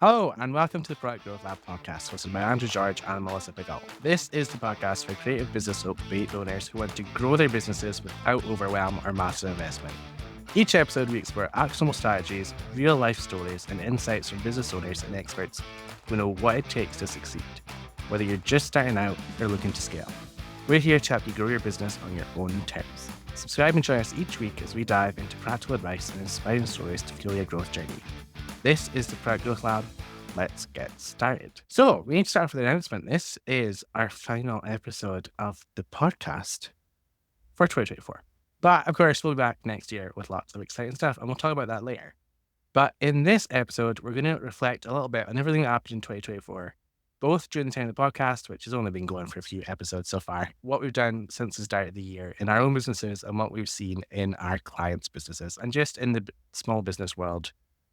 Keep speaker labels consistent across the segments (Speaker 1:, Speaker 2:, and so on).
Speaker 1: Hello, and welcome to the Product Growth Lab podcast, hosted by Andrew George and Melissa Pikul. This is the podcast for creative business owners who want to grow their businesses without overwhelm or massive investment. Each episode, we explore actionable strategies, real-life stories, and insights from business owners and experts who know what it takes to succeed, whether you're just starting out or looking to scale. We're here to help you grow your business on your own terms. Subscribe and join us each week as we dive into practical advice and inspiring stories to fuel your growth journey. This is the Product Growth Lab. Let's get started. So we need to start off with an announcement. This is our final episode of the podcast for 2024. But of course, we'll be back next year with lots of exciting stuff, and we'll talk about that later. But in this episode, we're going to reflect a little bit on everything that happened in 2024, both during the time of the podcast, which has only been going for a few episodes so far, what we've done since the start of the year in our own businesses and what we've seen in our clients' businesses and just in the small business world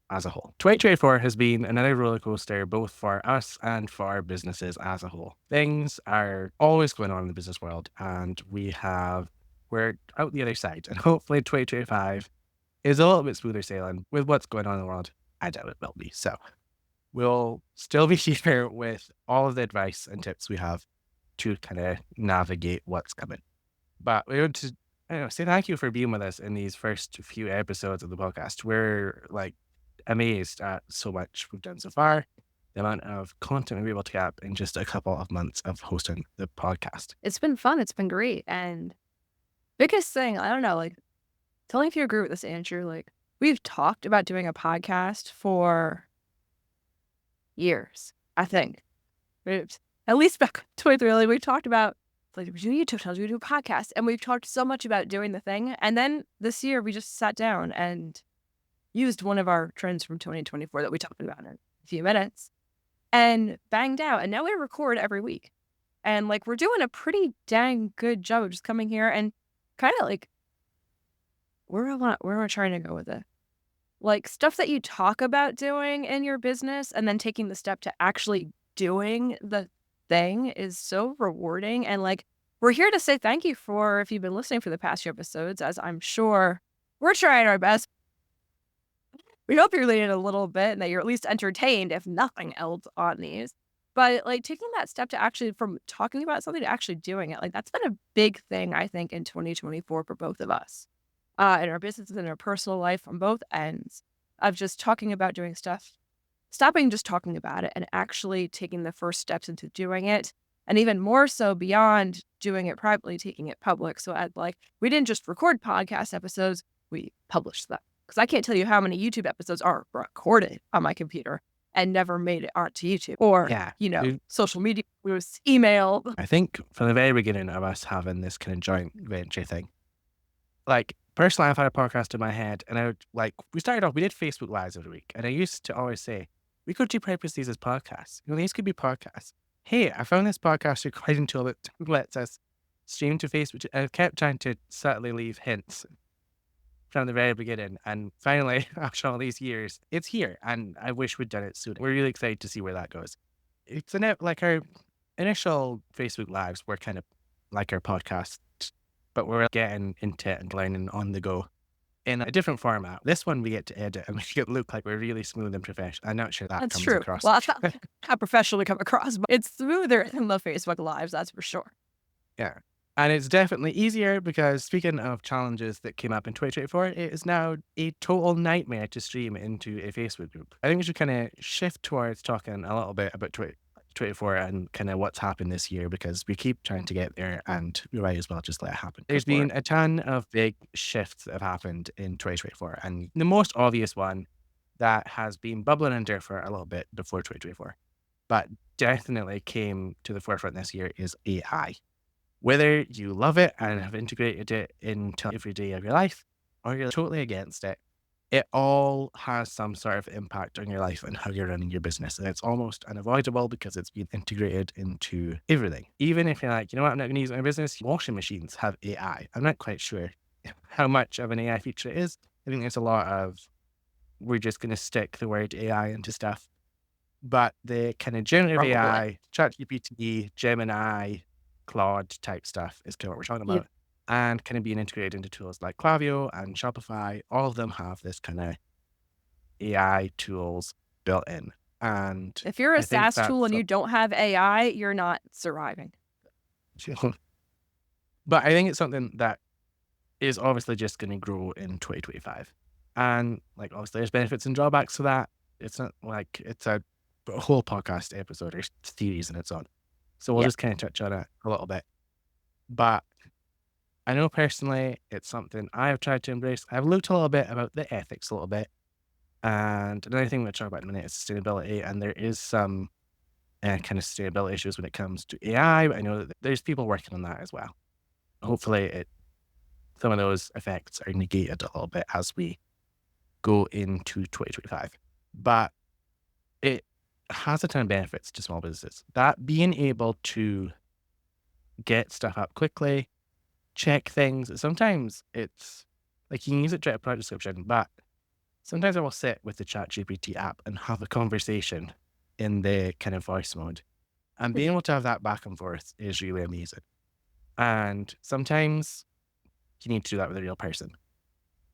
Speaker 1: as a whole. 2024 has been another roller coaster, both for us and for our businesses as a whole. Things are always going on in the business world, and we're out the other side. And hopefully 2025 is a little bit smoother sailing with what's going on in the world. I doubt it will be. So we'll still be here with all of the advice and tips we have to kind of navigate what's coming. But we want to say thank you for being with us in these first few episodes of the podcast. We're amazed at so much we've done so far, the amount of content we've been able to get in just a couple of months of hosting the podcast.
Speaker 2: It's been fun. It's been great. And biggest thing, I don't know, tell me if you agree with this, Andrew. We've talked about doing a podcast for years, I think. At least back in 2023, we talked about we do YouTube channels, we do a podcast, and we've talked so much about doing the thing. And then this year, we just sat down and used one of our trends from 2024 that we talked about in a few minutes and banged out. And now we record every week. And we're doing a pretty dang good job of just coming here and kind of where am I trying to go with it? Stuff that you talk about doing in your business and then taking the step to actually doing the thing is so rewarding. And we're here to say thank you for if you've been listening for the past few episodes, as I'm sure we're trying our best. We hope you're leaning a little bit and that you're at least entertained, if nothing else, on these. But taking that step to actually, from talking about something to actually doing it, that's been a big thing, I think, in 2024 for both of us, in our business and in our personal life on both ends of just talking about doing stuff, stopping just talking about it and actually taking the first steps into doing it. And even more so beyond doing it privately, taking it public. So we didn't just record podcast episodes, we published them. Because I can't tell you how many YouTube episodes are recorded on my computer and never made it onto YouTube or, social media, email.
Speaker 1: I think from the very beginning of us having this kind of joint venture thing, personally, I've had a podcast in my head and we started off, we did Facebook Lives every week. And I used to always say, we could repurpose these as podcasts. These could be podcasts. Hey, I found this podcast recording tool that lets us stream to Facebook. I kept trying to subtly leave hints from the very beginning. And finally, after all these years, it's here. And I wish we'd done it sooner. We're really excited to see where that goes. It's our initial Facebook Lives were kind of like our podcast, but we're getting into it and learning on the go in a different format. This one we get to edit and make it look like we're really smooth and professional. I'm not sure that
Speaker 2: That's
Speaker 1: comes
Speaker 2: true.
Speaker 1: across.
Speaker 2: Well, that's not how professionally come across, but it's smoother than the Facebook Lives, that's for sure.
Speaker 1: Yeah. And it's definitely easier because speaking of challenges that came up in 2024, it is now a total nightmare to stream into a Facebook group. I think we should kind of shift towards talking a little bit about 2024 and kind of what's happened this year, because we keep trying to get there and we might as well just let it happen. There's been a ton of big shifts that have happened in 2024. And the most obvious one that has been bubbling under for a little bit before 2024, but definitely came to the forefront this year is AI. Whether you love it and have integrated it into every day of your life, or you're totally against it, it all has some sort of impact on your life and how you're running your business. And it's almost unavoidable because it's been integrated into everything. Even if you're like, you know what, I'm not going to use it in my business, washing machines have AI. I'm not quite sure how much of an AI feature it is. I think there's a lot of, we're just going to stick the word AI into stuff. But the kind of generative AI, ChatGPT, Gemini, Claude type stuff is kind of what we're talking about. And kind of being integrated into tools like Klaviyo and Shopify, all of them have this kind of AI tools built in. And
Speaker 2: If you're a
Speaker 1: I think
Speaker 2: SaaS tool
Speaker 1: that's
Speaker 2: and you don't have AI, you're not surviving.
Speaker 1: but I think it's something that is obviously just going to grow in 2025. And like, obviously, there's benefits and drawbacks to that. It's not like it's a whole podcast episode or series in its own. So we'll
Speaker 2: Yeah.
Speaker 1: just kind of touch on it a little bit. But I know personally, it's something I have tried to embrace. I've looked a little bit about the ethics a little bit. And another thing we'll talk about in a minute is sustainability. And there is some kind of sustainability issues when it comes to AI. I know that there's people working on that as well. Hopefully, some of those effects are negated a little bit as we go into 2025. But it has a ton of benefits to small businesses. That being able to get stuff up quickly, check things. Sometimes it's like you can use it to write a product description, but sometimes I will sit with the ChatGPT app and have a conversation in the kind of voice mode. And being able to have that back and forth is really amazing. And sometimes you need to do that with a real person.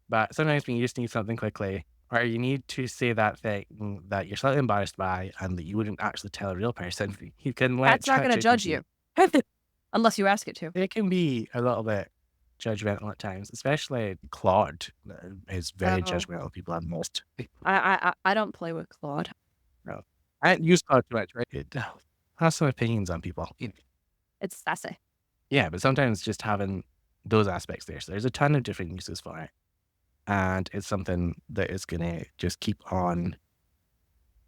Speaker 1: But sometimes when you just need something quickly, or you need to say that thing that you're slightly embarrassed by and that you wouldn't actually tell a real person, you can let
Speaker 2: That's not going to judge
Speaker 1: ChatGPT.
Speaker 2: you unless you ask it to.
Speaker 1: It can be a little bit judgmental at times, especially Claude is very
Speaker 2: Oh,
Speaker 1: judgmental. People have most.
Speaker 2: I don't play with Claude.
Speaker 1: No. I haven't used Claude too much, right? It has some opinions on people.
Speaker 2: It's sassy.
Speaker 1: Yeah, but sometimes just having those aspects there. So there's a ton of different uses for it. And it's something that is going to just keep on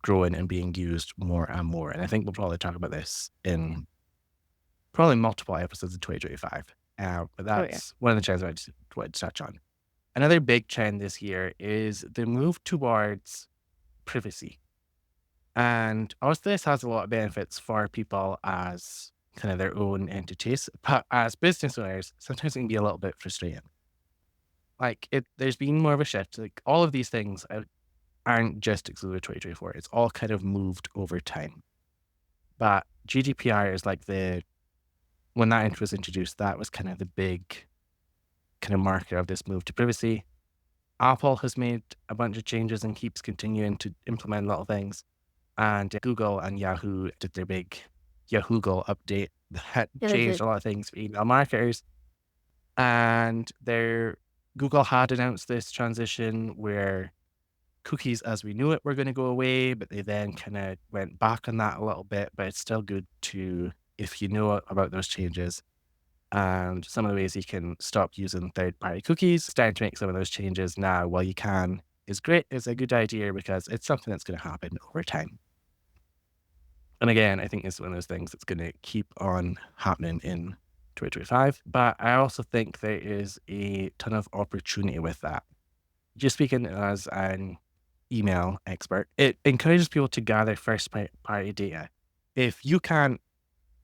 Speaker 1: growing and being used more and more. And I think we'll probably talk about this in probably multiple episodes of 2025. But
Speaker 2: Oh, yeah.
Speaker 1: that's one of the trends I just wanted to touch on. Another big trend this year is the move towards privacy. And obviously, this has a lot of benefits for people as kind of their own entities, but as business owners, sometimes it can be a little bit frustrating. Like there's been more of a shift. Like all of these things aren't just exclusive to 2024. It's all kind of moved over time. But GDPR is like when that was introduced, that was kind of the big kind of marker of this move to privacy. Apple has made a bunch of changes and keeps continuing to implement little things. And Google and Yahoo did their big Yahoo update that
Speaker 2: Yeah, they
Speaker 1: changed
Speaker 2: did.
Speaker 1: a lot of things for email marketers. And Google had announced this transition where cookies as we knew it were going to go away, but they then kind of went back on that a little bit. But it's still good to, if you know about those changes and some of the ways you can stop using third-party cookies, starting to make some of those changes now while you can is great. It's a good idea because it's something that's going to happen over time. And again, I think it's one of those things that's going to keep on happening in 2025. But I also think there is a ton of opportunity with that. Just speaking as an email expert, it encourages people to gather first party data. If you can't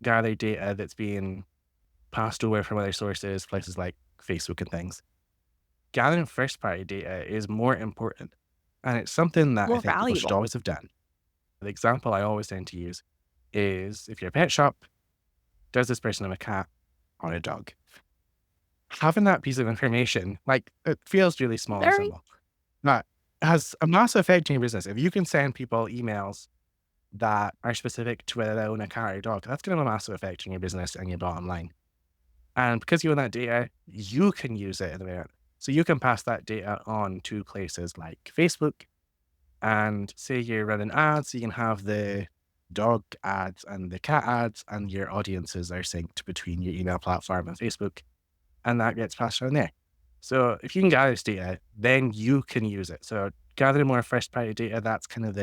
Speaker 1: gather data that's being passed over from other sources, places like Facebook and things, gathering first party data is more important. And it's something that I
Speaker 2: More
Speaker 1: think people should
Speaker 2: valuable.
Speaker 1: always have done. The example I always tend to use is if you're a pet shop, does this person have a cat or a dog? Having that piece of information, like it feels really small and
Speaker 2: Very.
Speaker 1: simple, but has a massive effect on your business. If you can send people emails that are specific to whether they own a cat or a dog, that's going to have a massive effect on your business and your bottom line. And because you own that data, you can use it in the minute. So you can pass that data on to places like Facebook and say you're running ads, you can have the dog ads and the cat ads, and your audiences are synced between your email platform and Facebook, and that gets passed on there. So if you can gather this data, then you can use it. So gathering more first party data, that's kind of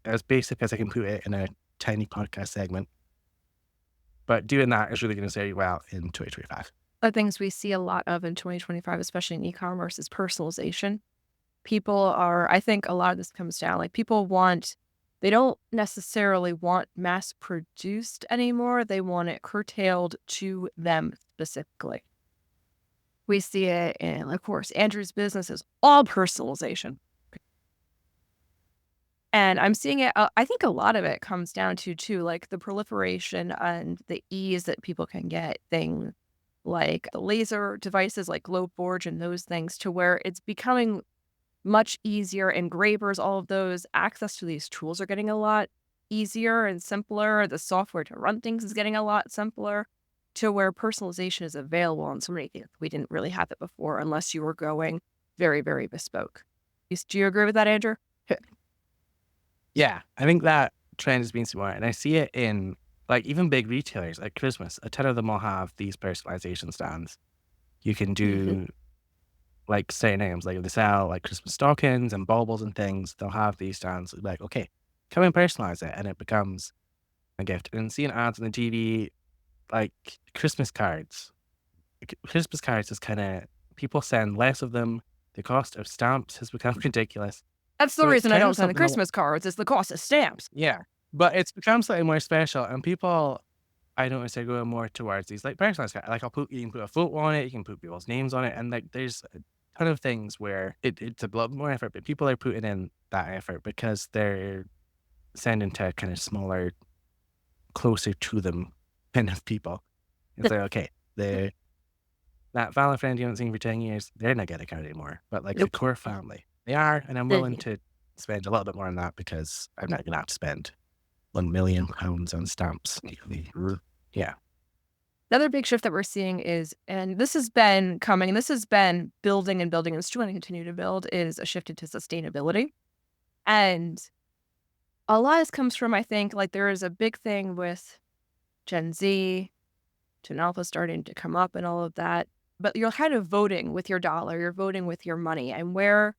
Speaker 1: as basic as I can put it in a tiny podcast segment. But doing that is really going to serve you well in 2025.
Speaker 2: The things we see a lot of in 2025, especially in e-commerce, is personalization. I think a lot of this comes down, like they don't necessarily want mass produced anymore. They want it curtailed to them specifically. We see it in, of course, Andrew's business is all personalization. And I'm seeing it, I think a lot of it comes down to, too, like the proliferation and the ease that people can get things like the laser devices like Glow Forge and those things to where it's becoming much easier. Engravers, all of those, access to these tools are getting a lot easier and simpler. The software to run things is getting a lot simpler, to where personalization is available on so many things. We didn't really have it before unless you were going very, very bespoke. Do you agree with that, Andrew?
Speaker 1: Yeah, I think that trend has been smart, and I see it in like even big retailers like Christmas. A ton of them will have these personalization stands. You can
Speaker 2: Mhm.
Speaker 1: do like certain items, like if they sell like Christmas stockings and baubles and things, they'll have these stands. Like, okay, come and personalize it, and it becomes a gift. And seeing ads on the TV, like Christmas cards. Christmas cards is kind of people send less of them. The cost of stamps has become ridiculous.
Speaker 2: That's the
Speaker 1: So it's
Speaker 2: reason I
Speaker 1: kind
Speaker 2: don't
Speaker 1: of
Speaker 2: send the
Speaker 1: something.
Speaker 2: Christmas cards, is the cost of stamps.
Speaker 1: Yeah, but it's become slightly more special, and people, I notice, are going more towards these like personalized cards. Like you can put a photo on it, you can put people's names on it, and like there's a ton of things where it's a lot more effort, but people are putting in that effort because they're sending to kind of smaller, closer to them kind of people. It's like, okay, the that family friend you haven't seen for 10 years, they're not getting a card anymore. But like the
Speaker 2: Nope.
Speaker 1: core family, they are, and I'm willing to spend a little bit more on that because I'm not gonna have to spend £1 million on stamps. Yeah.
Speaker 2: Another big shift that we're seeing is, and this has been coming, and this has been building and building, and it's going to continue to build, is a shift into sustainability. And a lot of this comes from, I think, like there is a big thing with Gen Z, Gen Alpha starting to come up and all of that. But you're kind of voting with your dollar, you're voting with your money, and where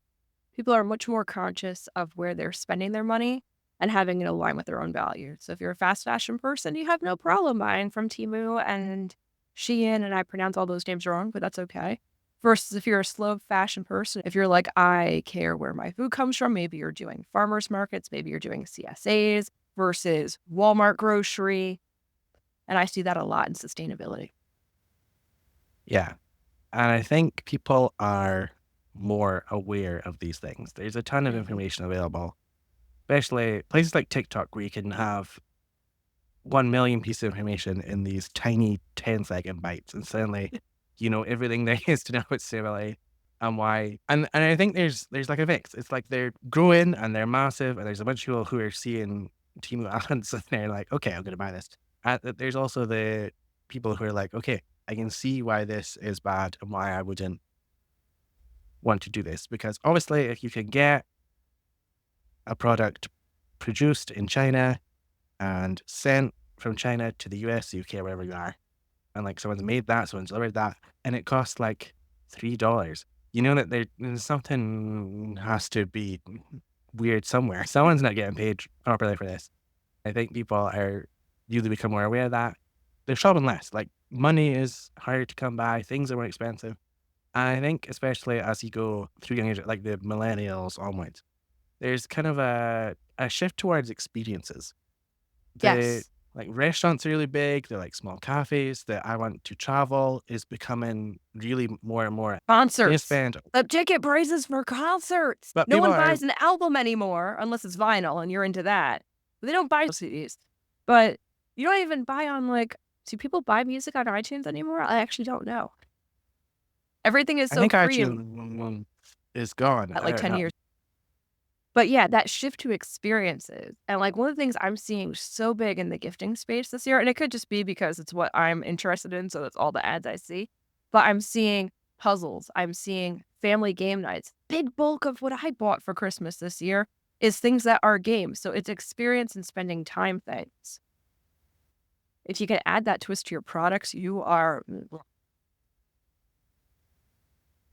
Speaker 2: people are much more conscious of where they're spending their money and having it align with their own values. So if you're a fast fashion person, you have no problem buying from Temu and Shein, and I pronounce all those names wrong, but that's okay. Versus if you're a slow fashion person, if you're like, I care where my food comes from, maybe you're doing farmers markets, maybe you're doing CSAs versus Walmart grocery. And I see that a lot in sustainability.
Speaker 1: Yeah. And I think people are more aware of these things. There's a ton of
Speaker 2: Mhm.
Speaker 1: information available, especially places like TikTok where you can have 1 million pieces of information in these tiny 10-second bites. And suddenly, you know, everything there is to know about Similarly and why. And I think there's like a mix. It's like they're growing and they're massive, and there's a bunch of people who are seeing Temu ads and they're like, okay, I'm going to buy this. And there's also the people who are like, okay, I can see why this is bad and why I wouldn't want to do this. Because obviously, if you can get a product produced in China and sent from China to the US, UK, wherever you are, and like someone's made that, someone's delivered that, and it costs like $3. You know that there's something has to be weird somewhere. Someone's not getting paid properly for this. I think people are really become more aware of that. They're shopping less. Like money is harder to come by, things are more expensive. And I think especially as you go through young age, like the millennials onwards, there's kind of a shift towards experiences. The
Speaker 2: Yes.
Speaker 1: like restaurants are really big. They're like small cafes. That I want to travel is becoming really more and more. They
Speaker 2: Concerts.
Speaker 1: spend,
Speaker 2: Ticket prices for concerts.
Speaker 1: but
Speaker 2: No
Speaker 1: people
Speaker 2: one
Speaker 1: are,
Speaker 2: buys an album anymore unless it's vinyl and you're into that. They don't buy CDs. But you don't even buy on like, do people buy music on iTunes anymore? I actually don't know. Everything is
Speaker 1: I
Speaker 2: so
Speaker 1: think
Speaker 2: free
Speaker 1: actually
Speaker 2: and
Speaker 1: is gone.
Speaker 2: at like 10 years. But yeah, that shift to experiences. And like one of the things I'm seeing so big in the gifting space this year, and it could just be because it's what I'm interested in, so that's all the ads I see. But I'm seeing puzzles, I'm seeing family game nights. Big bulk of what I bought for Christmas this year is things that are games. So it's experience and spending time things. If you can add that twist to your products, you are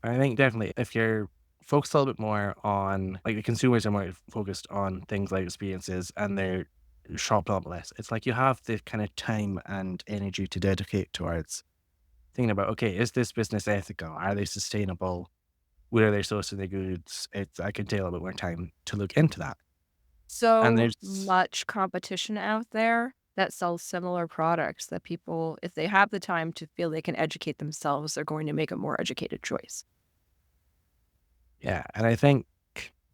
Speaker 1: I think definitely if you're focused a little bit more on like the consumers are more focused on things like experiences and they're shopping a lot less. It's like you have the kind of time and energy to dedicate towards thinking about, okay, is this business ethical? Are they sustainable? Where are they sourcing their goods? It's I can take a little bit more time to look into that. And
Speaker 2: so
Speaker 1: there's
Speaker 2: much competition out there that sells similar products that people, if they have the time to feel they can educate themselves, they're going to make a more educated choice.
Speaker 1: yeah, and I think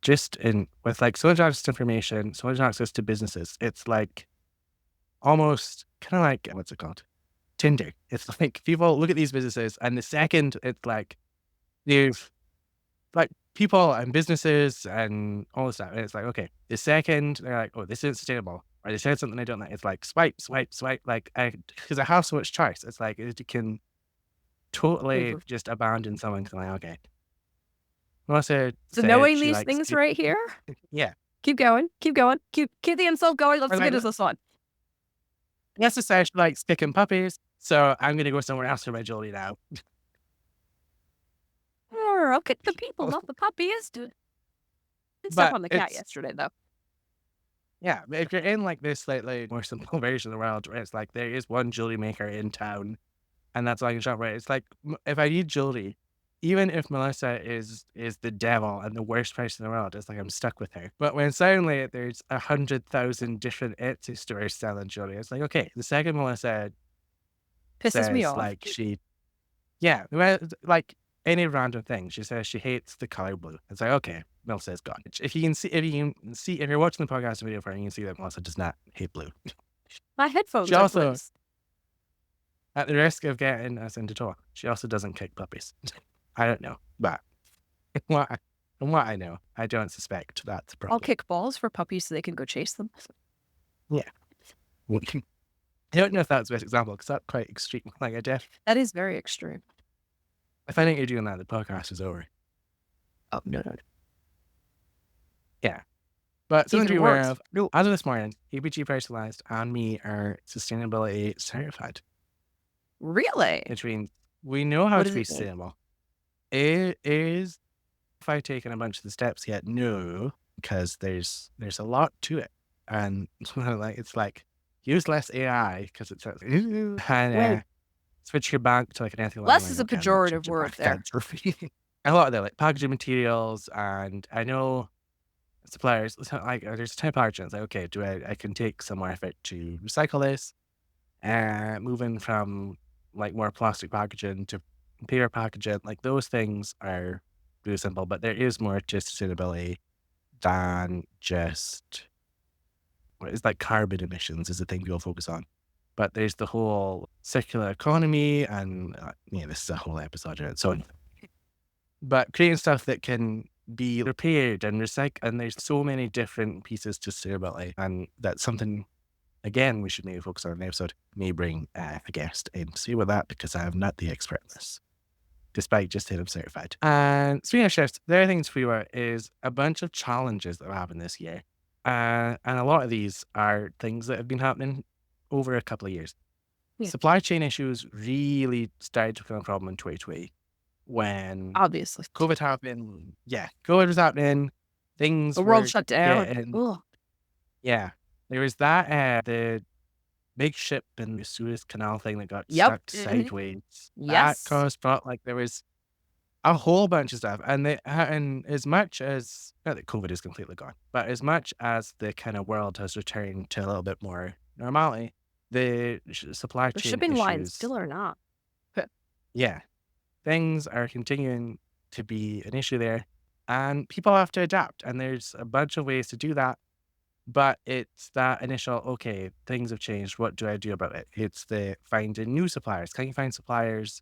Speaker 1: just in with like so much access to information, so much access to businesses, it's like almost kind of like what's it called? Tinder. It's like people look at these businesses and the second it's like you've like people and businesses and all this stuff. And it's like, okay, the second they're like, oh, this isn't sustainable, or they said something I don't like, it's like swipe, swipe, swipe. Like, because I have so much choice, it's like it can totally
Speaker 2: Mhm.
Speaker 1: just abandon someone. Cause I'm like, okay. Melissa
Speaker 2: So
Speaker 1: said
Speaker 2: knowing
Speaker 1: she
Speaker 2: these
Speaker 1: likes,
Speaker 2: things right here,
Speaker 1: yeah.
Speaker 2: keep going, keep going, keep the insult going. Let's
Speaker 1: Or like,
Speaker 2: finish this one.
Speaker 1: Melissa said she likes kicking puppies. So I'm going to go somewhere else for my jewelry now.
Speaker 2: I'll kick the people, not the puppies. Did step
Speaker 1: But
Speaker 2: on the cat
Speaker 1: it's,
Speaker 2: yesterday, though.
Speaker 1: yeah, if you're in like this slightly more simple version of the world where it's like there is one jewelry maker in town and that's all I can shop, right? It's like if I need jewelry, even if Melissa is the devil and the worst person in the world, it's like I'm stuck with her. But when suddenly there's 100,000 different Etsy stores selling jewelry, it's like, okay, the second Melissa
Speaker 2: Pisses me
Speaker 1: says
Speaker 2: off.
Speaker 1: like yeah, well, like any random thing, she says she hates the color blue. It's like, okay, Melissa's gone. If you're watching the podcast video for her, you can see that Melissa does not hate blue.
Speaker 2: My headphones
Speaker 1: She
Speaker 2: are
Speaker 1: also,
Speaker 2: blues.
Speaker 1: at the risk of getting us into talk, she also doesn't kick puppies. I don't know, but from what I know, I don't suspect that's a
Speaker 2: I'll
Speaker 1: problem.
Speaker 2: kick balls for puppies so they can go chase them.
Speaker 1: Yeah. I don't know if that's the best example because that's quite extreme. Like,
Speaker 2: That is very extreme.
Speaker 1: if I think you're doing that, the podcast is over.
Speaker 2: Oh, no.
Speaker 1: Yeah. But something to be
Speaker 2: Even
Speaker 1: aware
Speaker 2: worse.
Speaker 1: of,
Speaker 2: No.
Speaker 1: as of this morning, ABG Personalized and me are sustainability certified,
Speaker 2: Really?
Speaker 1: which means we know how
Speaker 2: What
Speaker 1: to
Speaker 2: does
Speaker 1: be
Speaker 2: it mean?
Speaker 1: sustainable. It is, if I've taken a bunch of the steps yet, no, because there's a lot to it. And it's like use less AI because it's and
Speaker 2: Wait.
Speaker 1: switch your bank to like an ethical
Speaker 2: Less
Speaker 1: like,
Speaker 2: is a
Speaker 1: okay, I'm not
Speaker 2: pejorative
Speaker 1: changing
Speaker 2: word
Speaker 1: bank
Speaker 2: there.
Speaker 1: accounts. A lot of the like packaging materials, and I know suppliers like there's a type of packaging. It's like, okay, I can take some more effort to recycle this, moving from like more plastic packaging to paper packaging, like those things are really simple, but there is more to sustainability than just what is like carbon emissions is the thing people focus on. But there's the whole circular economy, and this is a whole episode on its own. But creating stuff that can be repaired and recycled, and there's so many different pieces to sustainability, and that's something again we should maybe focus on in the episode. May bring a guest in to see about that because I am not the expert in this, despite just saying I'm certified. And speaking of shifts, the other thing to figure out is a bunch of challenges that have happened this year. And a lot of these are things that have been happening over a couple of years.
Speaker 2: Yeah.
Speaker 1: Supply chain issues really started to become a problem in 2020 when
Speaker 2: Obviously.
Speaker 1: COVID happened. Yeah, COVID was happening. Things
Speaker 2: The world
Speaker 1: were
Speaker 2: shut down.
Speaker 1: getting,
Speaker 2: Ugh.
Speaker 1: yeah. There was that, the big ship in the Suez Canal thing that got
Speaker 2: Yep.
Speaker 1: stuck sideways. That
Speaker 2: Yes.
Speaker 1: caused, like, there was a whole bunch of stuff. And as much as, not that COVID is completely gone, but as much as the kind of world has returned to a little bit more normality, the supply
Speaker 2: The
Speaker 1: chain
Speaker 2: shipping lines
Speaker 1: issues,
Speaker 2: still are not.
Speaker 1: yeah, things are continuing to be an issue there. And people have to adapt. And there's a bunch of ways to do that. But it's that initial, okay, things have changed. What do I do about it? It's the finding new suppliers. Can you find suppliers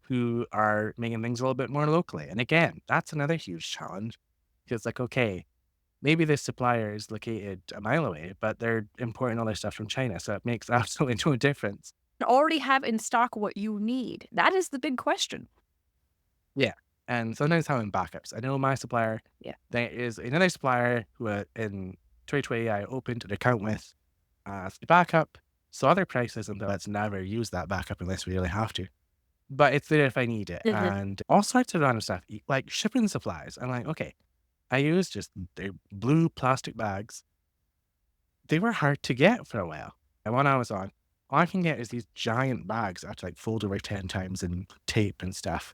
Speaker 1: who are making things a little bit more locally? And again, that's another huge challenge. It's like, okay, maybe this supplier is located a mile away, but they're importing all their stuff from China. So it makes absolutely no difference.
Speaker 2: Already have in stock what you need. That is the big question.
Speaker 1: Yeah. And sometimes having backups. I know my supplier,
Speaker 2: Yeah.
Speaker 1: there is another supplier who in 2020 I opened an account with as a backup. Saw their prices and let's never use that backup unless we really have to. But it's there if I need it.
Speaker 2: Mhm.
Speaker 1: And all sorts of random stuff, like shipping supplies. I'm like, okay, I use just the blue plastic bags. They were hard to get for a while. And when I was on, all I can get is these giant bags that I have to like fold over 10 times and tape and stuff.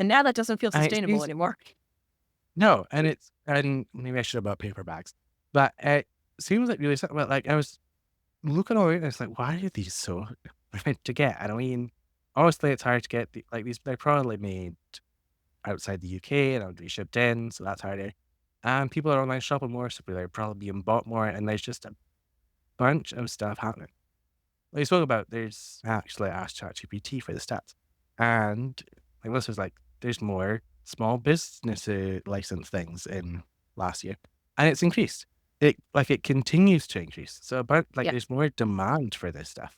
Speaker 2: And now that doesn't feel
Speaker 1: And
Speaker 2: sustainable anymore.
Speaker 1: No, and maybe I should have bought paper bags, but it seems like really something. But like I was looking over it, and it's like, why are these so hard to get? And I mean, obviously it's hard to get like these. They're probably made outside the UK and would be shipped in, so that's harder. And people are online shopping more, so they're probably being bought more, and there's just a bunch of stuff happening. Like you spoke about, there's actually I asked ChatGPT for the stats, and like this was like, there's more small business license things in last year, and it's increased. It continues to increase. So about
Speaker 2: Yeah.
Speaker 1: there's more demand for this stuff.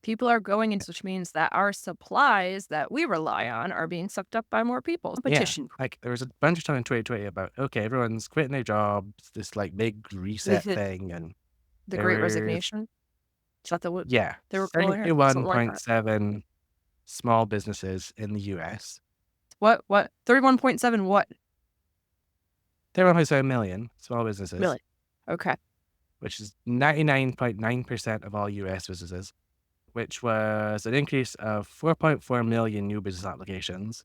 Speaker 2: People are going in, which means that our supplies that we rely on are being sucked up by more people.
Speaker 1: Yeah.
Speaker 2: Competition.
Speaker 1: Like there was a bunch of time in 2020 about okay, everyone's quitting their jobs, this big reset
Speaker 2: The
Speaker 1: thing, and
Speaker 2: Great
Speaker 1: there were
Speaker 2: Resignation. Is that what
Speaker 1: yeah,
Speaker 2: they were calling it? Something like that.
Speaker 1: 31.7 small businesses in the US.
Speaker 2: What? 31.7 what?
Speaker 1: 31.7 million small businesses,
Speaker 2: Million. Okay.
Speaker 1: which is 99.9% of all US businesses, which was an increase of 4.4 million new business applications.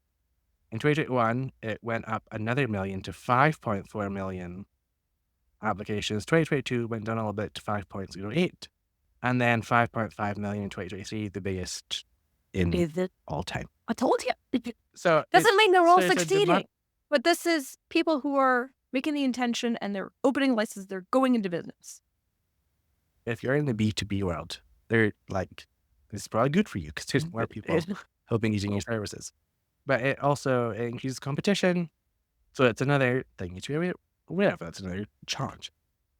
Speaker 1: In 2021, it went up another million to 5.4 million applications. 2022 went down a little bit to 5.08, and then 5.5 million in 2023, the biggest in
Speaker 2: Is it?
Speaker 1: all time.
Speaker 2: I told you.
Speaker 1: So
Speaker 2: Doesn't mean they're all
Speaker 1: there's a demand.
Speaker 2: succeeding. But this is people who are making the intention and they're opening licenses, they're going into business.
Speaker 1: If you're in the B2B world, they're like, it's probably good for you because there's more people helping using your services. But it also increases competition. So it's another thing to whatever, that's another challenge.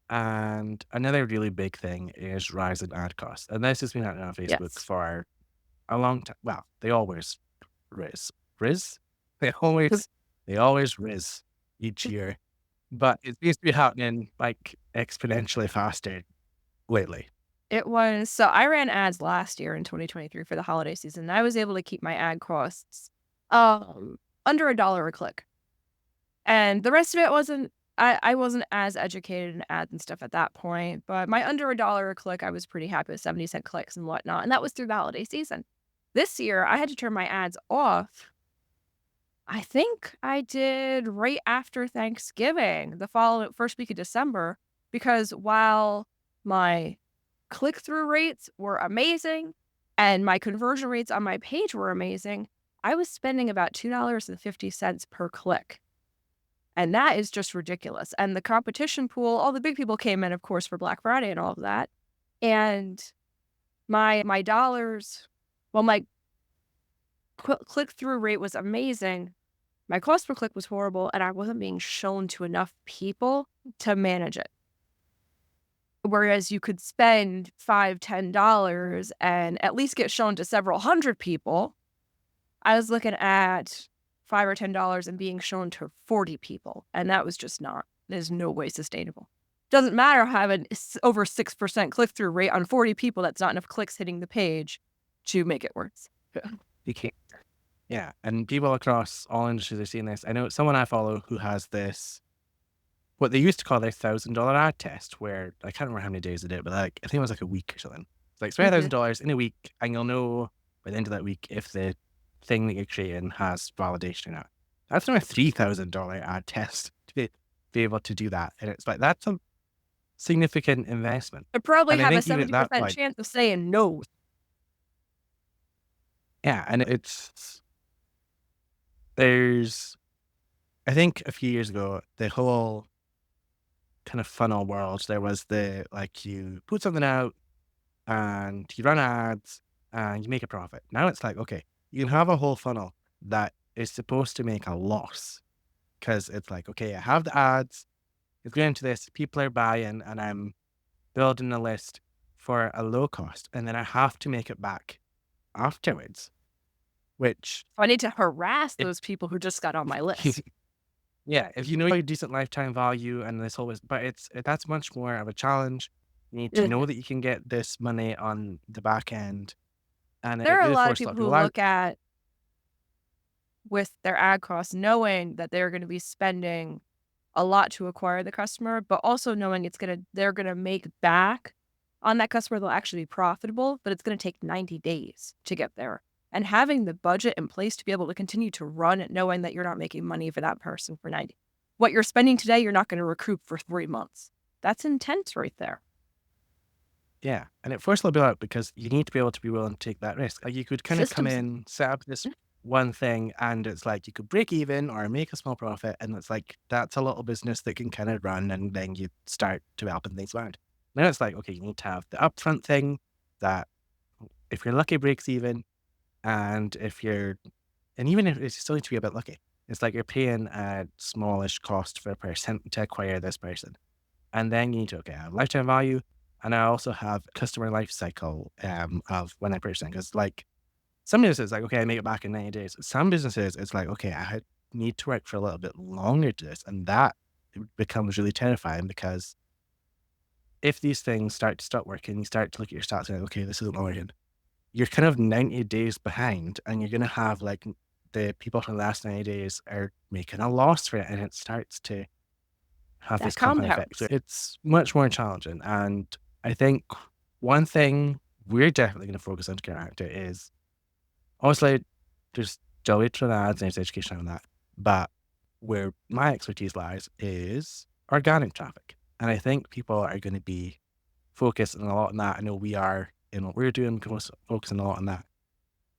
Speaker 1: And another really big thing is rise in ad costs. And this has been happening on Facebook
Speaker 2: Yes.
Speaker 1: for a long time. Well, they always riz. They always riz each year. But it seems to be happening like exponentially faster lately.
Speaker 2: It was so I ran ads last year in 2023 for the holiday season. I was able to keep my ad costs under $1 a click. And the rest of it wasn't I wasn't as educated in ads and stuff at that point, but my under $1 a click, I was pretty happy with 70-cent clicks and whatnot. And that was through the holiday season. This year I had to turn my ads off. I think I did right after Thanksgiving, the following first week of December, because while my click-through rates were amazing and my conversion rates on my page were amazing, I was spending about $2.50 per click. And that is just ridiculous. And the competition pool, all the big people came in, of course, for Black Friday and all of that. And my dollars, well, my click-through rate was amazing. My cost per click was horrible, and I wasn't being shown to enough people to manage it. Whereas you could spend $5, $10 and at least get shown to several hundred people. I was looking at $5 or $10 and being shown to 40 people, and that was just not. There's no way sustainable. Doesn't matter having over 6% click-through rate on 40 people. That's not enough clicks hitting the page to make it work.
Speaker 1: You can't. Yeah. And people across all industries are seeing this. I know someone I follow who has this, what they used to call their $1,000 ad test, where I can't remember how many days they did, but I think it was like a week or something. It's like spend $1,000 in a week, and you'll know by the end of that week if the thing that you're creating has validation or not. That's now a $3,000 ad test to be able to do that. And it's like, that's a significant investment.
Speaker 2: I probably
Speaker 1: And I
Speaker 2: have a
Speaker 1: think even at that
Speaker 2: 70%
Speaker 1: point,
Speaker 2: chance of saying no.
Speaker 1: yeah, and I think a few years ago, the whole kind of funnel world, there was you put something out and you run ads and you make a profit. Now it's like, okay, you can have a whole funnel that is supposed to make a loss because it's like, okay, I have the ads, it's going into this, people are buying, and I'm building a list for a low cost, and then I have to make it back afterwards, which
Speaker 2: I need to harass
Speaker 1: if
Speaker 2: those people who just got on my list.
Speaker 1: yeah, if you know your decent lifetime value and this whole, but that's much more of a challenge. You need to know that you can get this money on the back end, and
Speaker 2: There
Speaker 1: it
Speaker 2: are a
Speaker 1: really
Speaker 2: lot of
Speaker 1: forces a lot
Speaker 2: people
Speaker 1: of
Speaker 2: who
Speaker 1: people out.
Speaker 2: look at with their ad costs, knowing that they're going to be spending a lot to acquire the customer, but also knowing they're gonna make back on that customer. They'll actually be profitable, but it's gonna take 90 days to get there. And having the budget in place to be able to continue to run it, knowing that you're not making money for that person for 90. What you're spending today, you're not gonna recoup for 3 months. That's intense right there.
Speaker 1: Yeah, and it forces a little bit out because you need to be able to be willing to take that risk. Like you could kind of come
Speaker 2: Systems.
Speaker 1: in, set up this one thing, and it's like you could break even or make a small profit, and it's like that's a little business that can kind of run, and then you start developing things around. Now it's like, okay, you need to have the upfront thing that if you're lucky breaks even, and and even if it's still need to be a bit lucky, It's like you're paying a smallish cost for a person to acquire this person. And then you need to, okay, I have lifetime value. And I also have customer life cycle of when I purchase it. Because like some businesses, like, okay, I make it back in 90 days. Some businesses, it's like, okay, need to work for a little bit longer to this. And that becomes really terrifying because if these things start to stop working, you start to look at your stats and like, okay, this isn't working. You're kind of 90 days behind and you're going to have like the people from the last 90 days are making a loss for it. And it starts to have
Speaker 2: That
Speaker 1: this compound effect. So
Speaker 2: compounds.
Speaker 1: it's much more challenging. And I think one thing we're definitely going to focus on to character is obviously there's Jolly to the ads and there's education on that. But where my expertise lies is organic traffic. And I think people are going to be focusing a lot on that. I know we are in what we're doing, focusing a lot on that.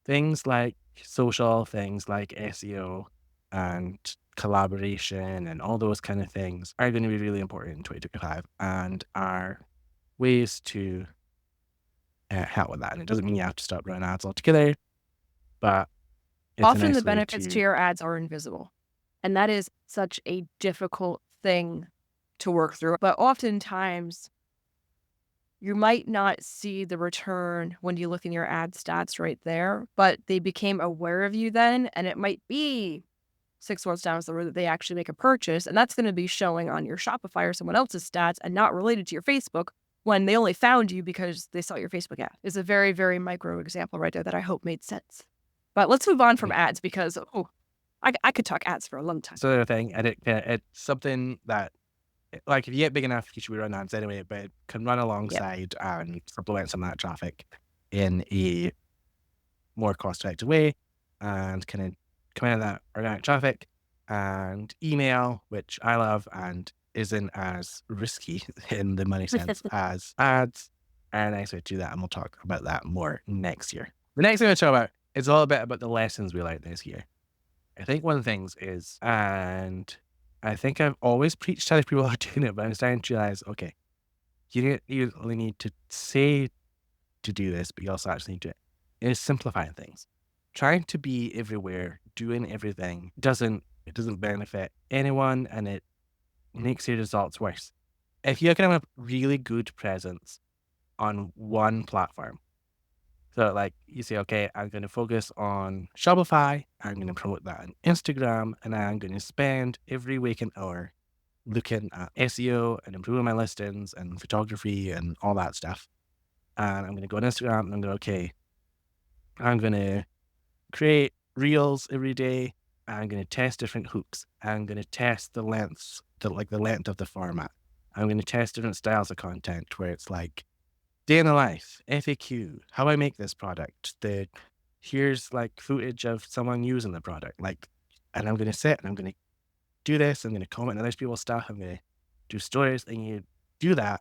Speaker 1: Things like social, things like SEO and collaboration and all those kind of things are going to be really important in 2025 and are ways to help with that. And it doesn't mean you have to stop running ads altogether, but it's a
Speaker 2: Often the
Speaker 1: nice way
Speaker 2: benefits to
Speaker 1: to,
Speaker 2: your ads are invisible. And that is such a difficult thing to work through. But oftentimes, you might not see the return when you look in your ad stats right there, but they became aware of you then, and it might be 6 months down the road that they actually make a purchase, and that's going to be showing on your Shopify or someone else's stats and not related to your Facebook when they only found you because they saw your Facebook ad. It's a very, very micro example right there that I hope made sense. But let's move on from ads because, I could talk ads for a long time.
Speaker 1: so the other thing, and it's something that, like, if you get big enough, you should be running ads anyway, but it can run
Speaker 2: Yep.
Speaker 1: alongside and supplement some of that traffic in a more cost-effective way and kind of come out of that organic traffic and email, which I love and isn't as risky in the money sense as ads. And I expect to do that, and we'll talk about that more next year. The next thing I'm going to talk about is a little bit about the lessons we learned this year. I think one of the things is, and I think I've always preached to other people how to do it, but I'm starting to realize, okay, you only need to say to do this, but you also actually need to do it. Is simplifying things. Trying to be everywhere, doing everything it doesn't benefit anyone and it makes your results worse. If you can have a really good presence on one platform, so like you say, okay, I'm going to focus on Shopify, I'm going to promote that on Instagram, and I'm going to spend every week an hour looking at SEO and improving my listings and photography and all that stuff. And I'm going to go on Instagram and I'm going, okay, I'm going to create reels every day. I'm going to test different hooks. I'm going to test the lengths, the length of the format. I'm going to test different styles of content where it's like day in the life, FAQ, how I make this product. Here's like footage of someone using the product. Like, and I'm going to sit and I'm going to do this. I'm going to comment on other people's stuff. I'm going to do stories, and you do that.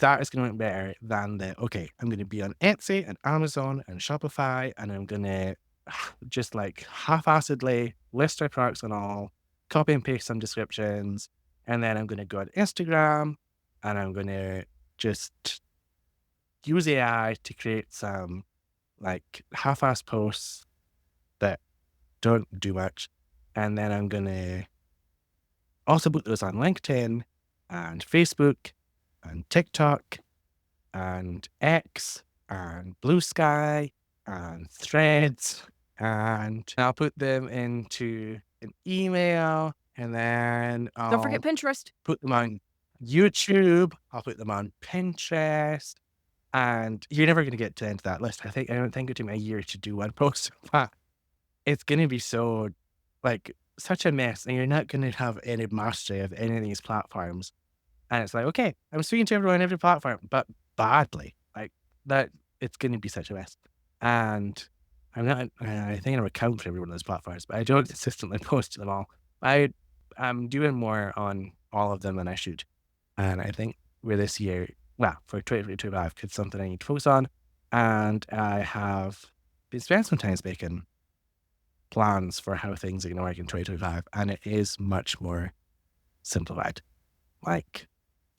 Speaker 1: That is going to work better than okay, I'm going to be on Etsy and Amazon and Shopify, and I'm going to just like half-assedly list our products on all, copy and paste some descriptions, and then I'm going to go on Instagram and I'm going to just use AI to create some like half-assed posts that don't do much. And then I'm going to also put those on LinkedIn and Facebook and TikTok and X and Blue Sky and Threads, and I'll put them into an email, and then
Speaker 2: Don't forget
Speaker 1: I'll
Speaker 2: Pinterest.
Speaker 1: put them on YouTube. I'll put them on Pinterest, and you're never going to get to the end of that list. I don't think it took me a year to do one post, but it's going to be so like such a mess, and you're not going to have any mastery of any of these platforms. And it's like, okay, I'm speaking to everyone on every platform, but badly. Like that, it's going to be such a mess. And I think I'm account for every one of those platforms, but I don't consistently post to them all. I'm doing more on all of them than I should. And I think we're this year, well, for 2025, it's something I need to focus on. And I have been spending some time making plans for how things are going to work in 2025. And it is much more simplified. Like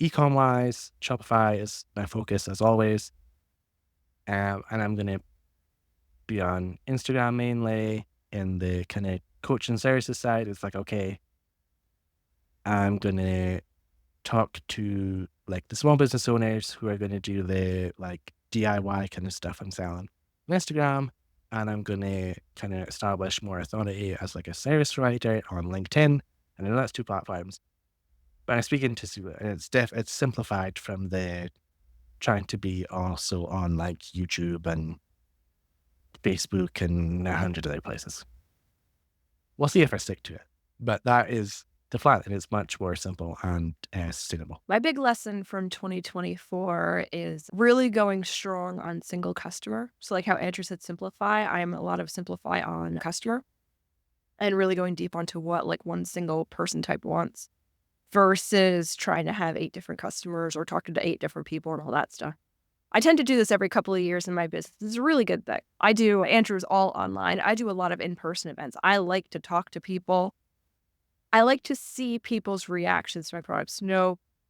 Speaker 1: ecom wise, Shopify is my focus as always. And I'm going to be on Instagram mainly in the kind of coaching services side, it's like, okay, I'm going to talk to like the small business owners who are going to do the like DIY kind of stuff I'm selling on Instagram. And I'm going to kind of establish more authority as like a service provider on LinkedIn. And I know that's two platforms. But I'm speaking to, it's simplified from the trying to be also on like YouTube and Facebook and 100 other places. We'll see if I stick to it. But that is the plan, and it's much more simple and sustainable.
Speaker 2: My big lesson from 2024 is really going strong on single customer. So like how Andrew said, simplify, I'm a lot of simplify on customer and really going deep onto what like one single person type wants versus trying to have 8 different customers or talking to 8 different people and all that stuff. I tend to do this every couple of years in my business. It's a really good thing. Andrew's all online. I do a lot of in-person events. I like to talk to people. I like to see people's reactions to my products.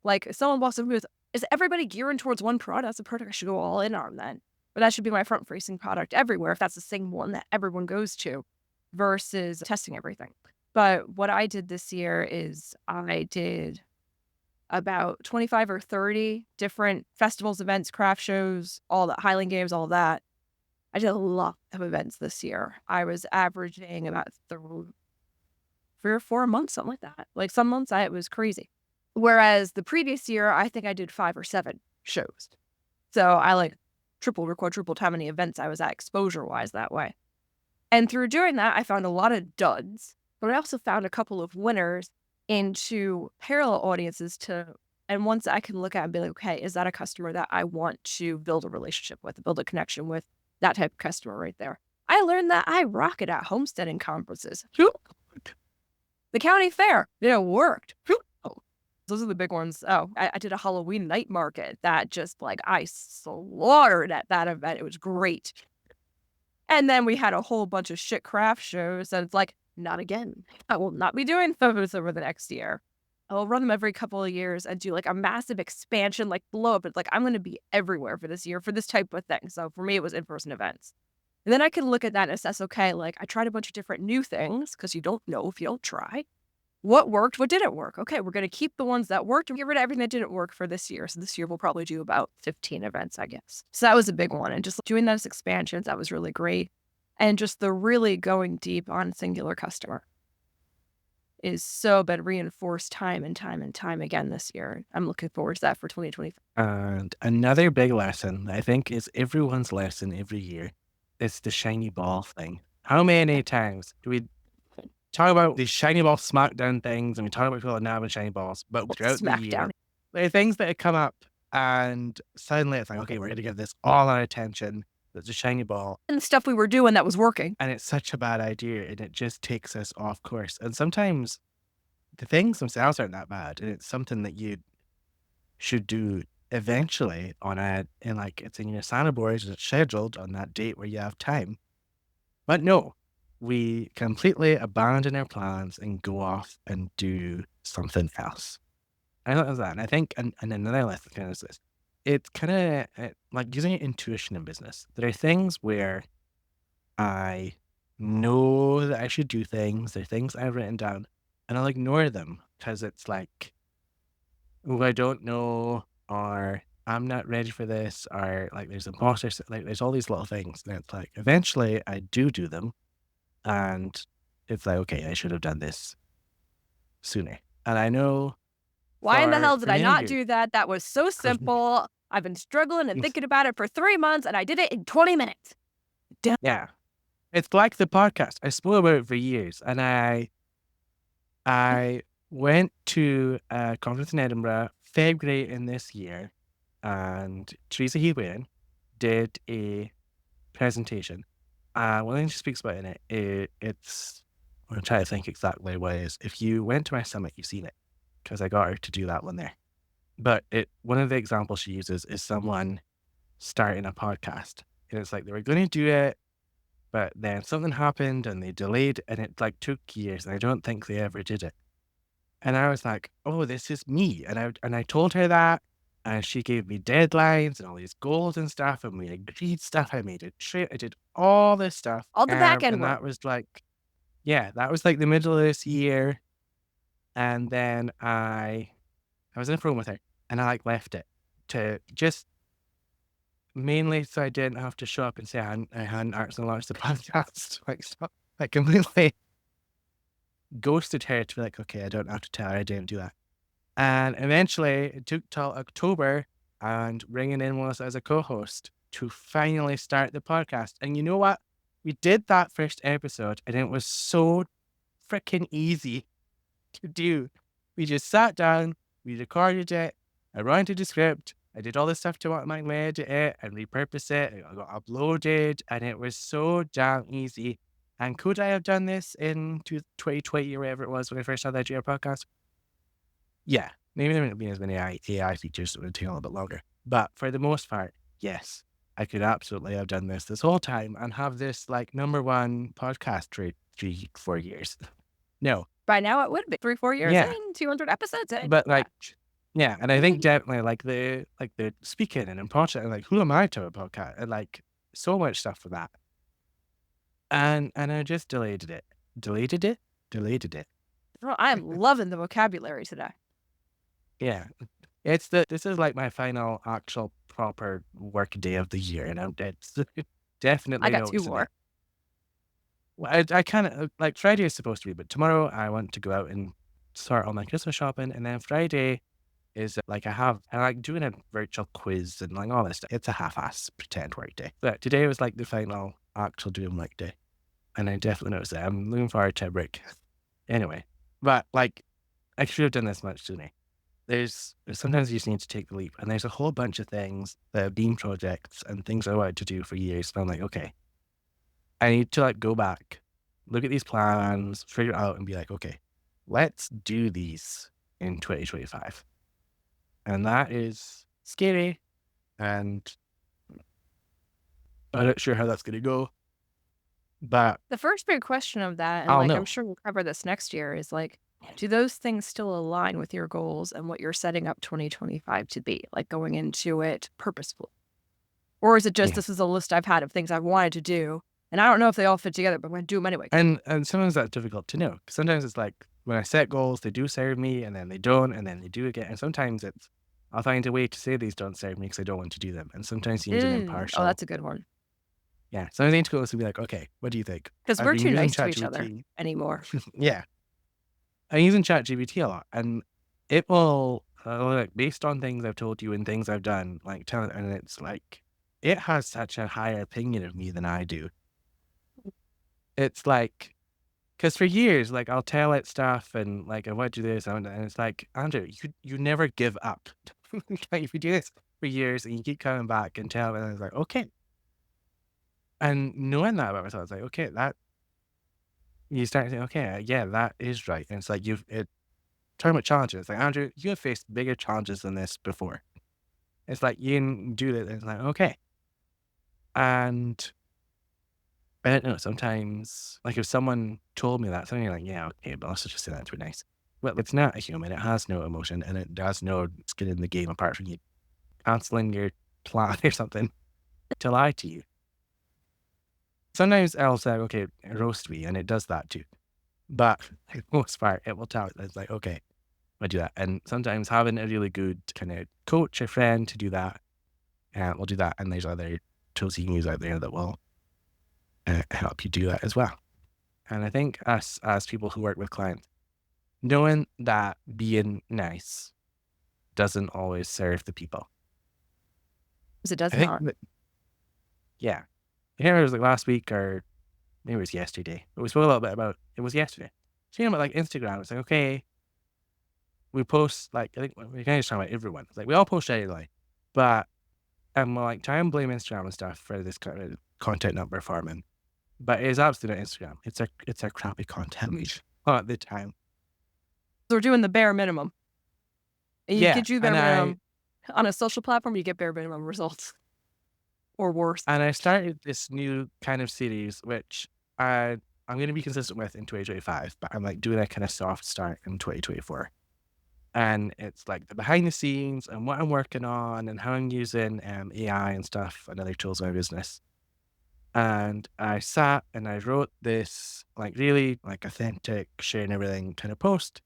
Speaker 2: Like if someone walks up to me with, is everybody gearing towards one product? That's a product I should go all in on then. But that should be my front-facing product everywhere if that's the same one that everyone goes to versus testing everything. But what I did this year is I did about 25 or 30 different festivals, events, craft shows, all that, Highland Games, all that. I did a lot of events this year. I was averaging about 3 or 4 months, something like that. Like some months it was crazy. Whereas the previous year, I think I did 5 or 7 shows. So I like tripled or quadrupled how many events I was at exposure-wise that way. And through doing that, I found a lot of duds, but I also found a couple of winners into parallel audiences and once I can look at and be like, okay, is that a customer that I want to build a relationship with, build a connection with, that type of customer right there. I learned that I rock it at homesteading conferences. The county fair, it worked. Those are the big ones. Oh, I did a Halloween night market that just like I slaughtered at that event. It was great. And then we had a whole bunch of shit craft shows and it's like, not again. I will not be doing those over the next year. I will run them every couple of years and do like a massive expansion, like blow up. It's like, I'm going to be everywhere for this year for this type of thing. So for me, it was in-person events. And then I can look at that and assess, okay, like I tried a bunch of different new things because you don't know if you don't try. What worked? What didn't work? Okay, we're going to keep the ones that worked and get rid of everything that didn't work for this year. So this year we'll probably do about 15 events, I guess. So that was a big one. And just doing those expansions, that was really great. And just the really going deep on singular customer is so been reinforced time and time and time again this year. I'm looking forward to that for 2025.
Speaker 1: And another big lesson, I think, is everyone's lesson every year. It's the shiny ball thing. How many times do we talk about these shiny ball smackdown things and we talk about people not having shiny balls, but throughout the year,
Speaker 2: Smackdown.
Speaker 1: there are things that have come up and suddenly it's like, okay, we're going to give this all our attention. There's a shiny ball.
Speaker 2: And the stuff we were doing that was working.
Speaker 1: And it's such a bad idea and it just takes us off course. And sometimes the things themselves aren't that bad. And it's something that you should do eventually it's in your Asana board, it's scheduled on that date where you have time. But no, we completely abandon our plans and go off and do something else. I know that. And I think, and another lesson kind of is this. It's kind of like using your intuition in business. There are things where I know that I should do things. There are things I've written down and I'll ignore them because it's like, oh, I don't know, or I'm not ready for this, or like there's imposters, like there's all these little things. And it's like, eventually I do them. And it's like, okay, I should have done this sooner. And I know.
Speaker 2: Why in the hell did I not
Speaker 1: years,
Speaker 2: do that? That was so simple. I've been struggling and thinking about it for 3 months and I did it in 20 minutes.
Speaker 1: Yeah. It's like the podcast. I spoke about it for years. And I went to a conference in Edinburgh, February in this year, and Teresa Hewitt did a presentation. One thing she speaks about in it's, I'm trying to think exactly what it is. If you went to my summit, you've seen it because I got her to do that one there. But one of the examples she uses is someone starting a podcast. And it's like they were going to do it, but then something happened and they delayed and it like took years and I don't think they ever did it. And I was like, oh, this is me. And I told her that and she gave me deadlines and all these goals and stuff. And we agreed stuff. I made it straight. I did all this stuff.
Speaker 2: All the back end
Speaker 1: and
Speaker 2: work.
Speaker 1: that was like, yeah, that was like the middle of this year. And then I was in a room with her and I like left it to just mainly so I didn't have to show up and say I hadn't actually launched the podcast. Like, stop. Like, completely ghosted her to be like, okay, I don't have to tell her I didn't do that. And eventually it took till October and bringing in Melissa as a co-host to finally start the podcast. And you know what? We did that first episode and it was so freaking easy to do. We just sat down, we recorded it, I wrote the script, I did all the stuff to automatically edit it and repurpose it. It got uploaded, and it was so damn easy. And could I have done this in 2020 or whatever it was when I first had that GR podcast? Yeah, maybe there wouldn't be as many AI features, so it would take a little bit longer. But for the most part, yes, I could absolutely have done this whole time and have this like number one podcast for 3-4 years. No,
Speaker 2: By now it would be 3-4 years
Speaker 1: yeah,
Speaker 2: in, 200 episodes in.
Speaker 1: but
Speaker 2: Yeah.
Speaker 1: like, yeah, and I think definitely like the speaking and important, and like who am I to a podcast, and like so much stuff for that, and I just deleted it, deleted it.
Speaker 2: Well, I'm loving the vocabulary today.
Speaker 1: Yeah, this is like my final actual proper work day of the year, and it's
Speaker 2: I
Speaker 1: definitely
Speaker 2: got 2
Speaker 1: noticing
Speaker 2: more.
Speaker 1: it. Well, I kind of like Friday is supposed to be, but tomorrow I want to go out and start all my Christmas shopping, and then Friday is like I like doing a virtual quiz and like all this stuff. It's a half-ass pretend work day. But today was like the final actual doing work day. And I definitely noticed that. I'm looking forward to a break. Anyway. But like I should have done this much sooner. There's sometimes you just need to take the leap. And there's a whole bunch of things that have been projects and things I wanted to do for years. And I'm like, okay, I need to like go back, look at these plans, figure it out and be like, okay, let's do these in 2025. And that is scary. And I'm not sure how that's going to go. But
Speaker 2: The first big question of that, and
Speaker 1: I'll
Speaker 2: like I'm
Speaker 1: know.
Speaker 2: sure we'll cover this next year, is like, do those things still align with your goals and what you're setting up 2025 to be, like going into it purposefully? Or is it just
Speaker 1: Yeah.
Speaker 2: this is a list I've had of things I've wanted to do, and I don't know if they all fit together, but I'm going to do them anyway.
Speaker 1: And sometimes that's difficult to know. 'Cause sometimes it's like when I set goals, they do serve me and then they don't, and then they do again. And sometimes it's I'll find a way to say these don't serve me because I don't want to do them. And sometimes you need an
Speaker 2: Oh,
Speaker 1: impartial.
Speaker 2: that's a good one.
Speaker 1: Yeah. Sometimes you need to go to be like, okay, what do you think?
Speaker 2: Because
Speaker 1: I've
Speaker 2: we're
Speaker 1: been
Speaker 2: too
Speaker 1: using
Speaker 2: nice to each other
Speaker 1: ChatGPT.
Speaker 2: anymore.
Speaker 1: Yeah. I'm using ChatGPT a lot, and it will like based on things I've told you and things I've done, like tell it, and it's like it has such a higher opinion of me than I do. It's like because for years, like I'll tell it stuff and like I want to do this, and it's like Andrew, you never give up. Like if you do this for years and you keep coming back and tell me, and it's like okay, and knowing that about myself, it's like okay, that you start saying okay, yeah, that is right, and it's like talking about challenges. Like Andrew, you have faced bigger challenges than this before. It's like you can do this. And it's like okay, and I don't know. Sometimes, like if someone told me that, something like yeah, okay, but let's just say that to be nice. Well, it's not a human. It has no emotion, and it has no skin in the game apart from you canceling your plan or something to lie to you. Sometimes I'll say, okay, roast me, and it does that too. But for the most part, it will tell it. It's like, okay, I do that. And sometimes having a really good kind of coach or friend to do that, will do that. And there's other tools you can use out there that will help you do that as well. And I think us as people who work with clients, knowing that being nice doesn't always serve the people.
Speaker 2: Because it does
Speaker 1: I think
Speaker 2: not.
Speaker 1: that, yeah. I can't remember if it was like last week or maybe it was yesterday. But we spoke a little bit about it was yesterday. So, about like Instagram. It's like, okay, we post like I think we kind of just talking about everyone. It's like we all post daily, but we'll like try and blame Instagram and stuff for this kind of content not performing. But it is absolutely not Instagram. It's a crappy content at the time.
Speaker 2: So we're doing the bare minimum. And you
Speaker 1: Yeah,
Speaker 2: get you bare minimum on a social platform, you get bare minimum results. Or worse.
Speaker 1: And I started this new kind of series, which I'm going to be consistent with in 2025, but I'm like doing a kind of soft start in 2024. And it's like the behind the scenes and what I'm working on and how I'm using AI and stuff and other tools in my business. And I sat and I wrote this like really like authentic, sharing everything kind of post.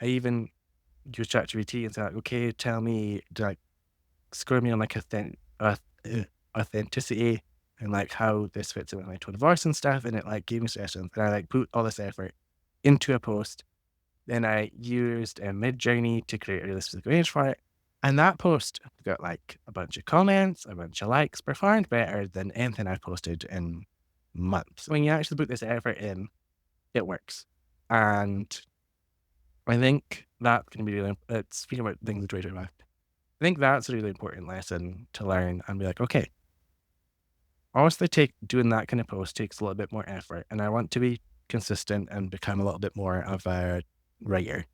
Speaker 1: I even used ChatGPT and said, like, okay, tell me, like, score me on like authenticity and like how this fits in with my tone of voice and stuff. And it like gave me suggestions. And I like put all this effort into a post. Then I used a Mid Journey to create a really specific image for it. And that post got like a bunch of comments, a bunch of likes, performed better than anything I've posted in months. When you actually put this effort in, it works. And I think that's going to be really, speaking about things in 2025, I think that's a really important lesson to learn and be like, okay, honestly, doing that kind of post takes a little bit more effort. And I want to be consistent and become a little bit more of a writer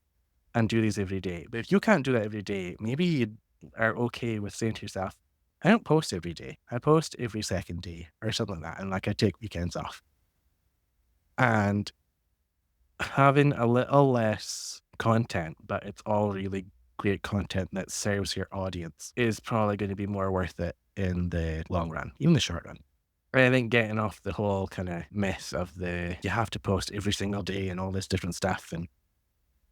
Speaker 1: and do these every day. But if you can't do that every day, maybe you are okay with saying to yourself, I don't post every day. I post every second day or something like that. And like I take weekends off. And having a little less content, but it's all really great content that serves your audience is probably going to be more worth it in the long run, even the short run. I think getting off the whole kind of myth of you have to post every single day and all this different stuff, and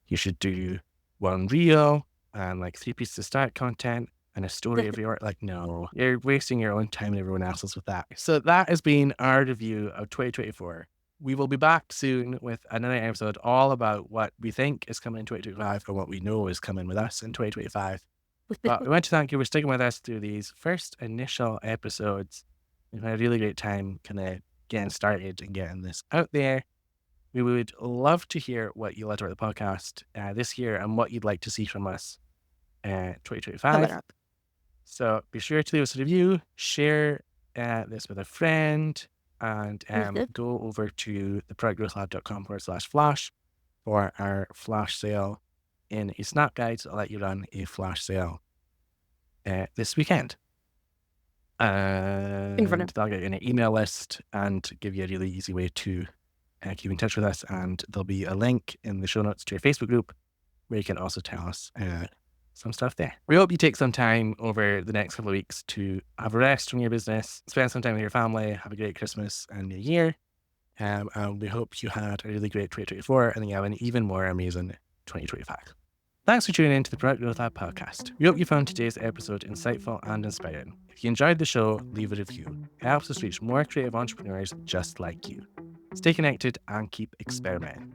Speaker 1: you should do one reel and like 3 pieces of static content and a story every hour. Like, no, you're wasting your own time and everyone else's with that. So that has been our review of 2024. We will be back soon with another episode all about what we think is coming in 2025 or what we know is coming with us in 2025. But we want to thank you for sticking with us through these first initial episodes. We've had a really great time kind of getting started and getting this out there. We would love to hear what you liked about the podcast this year and what you'd like to see from us
Speaker 2: Coming
Speaker 1: 2025.
Speaker 2: up.
Speaker 1: So be sure to leave us a review, share this with a friend, and go over to theproductgrowthlab.com/flash for our flash sale in a snap guide. So I'll let you run a flash sale this weekend. And they'll get you an email list and give you a really easy way to keep in touch with us. And there'll be a link in the show notes to your Facebook group where you can also tell us some stuff there. We hope you take some time over the next couple of weeks to have a rest from your business, spend some time with your family, have a great Christmas and New Year. And we hope you had a really great 2024 and then you have an even more amazing 2025. Thanks for tuning in to the Product Growth Lab podcast. We hope you found today's episode insightful and inspiring. If you enjoyed the show, leave a review. It helps us reach more creative entrepreneurs just like you. Stay connected and keep experimenting.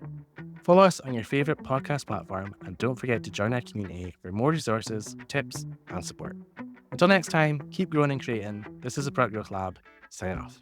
Speaker 1: Follow us on your favorite podcast platform and don't forget to join our community for more resources, tips, and support. Until next time, keep growing and creating. This is the Product Growth Lab, signing off.